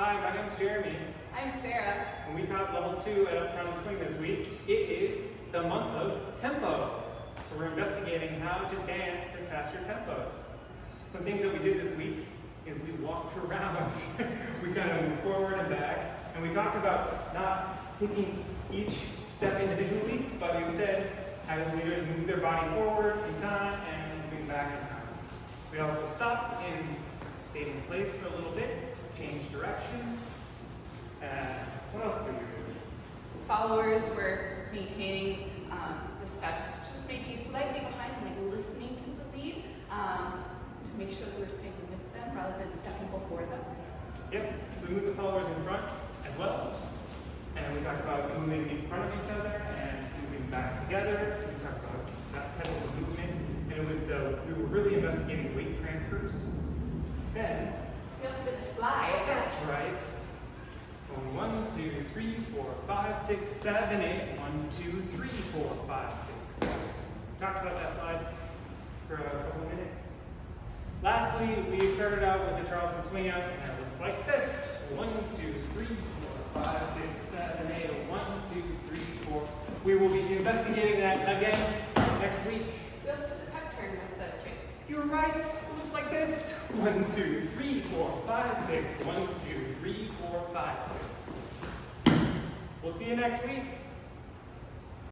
Hi, my name's Jeremy, I'm Sarah. and we taught level 2 at Uptown Swing this week. It is the month of tempo. So we're investigating how to dance to faster tempos. Some things that we did this week is we walked around. We kind of moved forward and back, and we talked about not taking each step individually, but instead having leaders move their body forward in time and moving back in time. We also stopped and stayed in place for a little bit, changed directions. What else did we do? Followers were maintaining the steps, just maybe slightly behind and like listening to the lead to make sure that we're staying with them rather than stepping before them. Yep, we moved the followers in front as well. And we talked about moving in front of each other and moving back together. We talked about that type of movement. And we were really investigating weight transfers. Then, We also did a slide. that's right. 1, 2, 3, 4, 5, 6, 7, 8. 1, 2, 3, 4, 5, 6, 7. Talked about that slide for a couple of minutes. Lastly, we started out with the Charleston swing out, and it looks like this. 1, 2, 3, 4, 5, 6, 7, 8. 1, 2, 3, 4. We will be investigating that again next week. We also did the tuck turn with the kicks. You're right. It looks like this. 1, 2, 3, 4, 5, 6. 1, 2, 3, 4, 5, 6. We'll see you next week.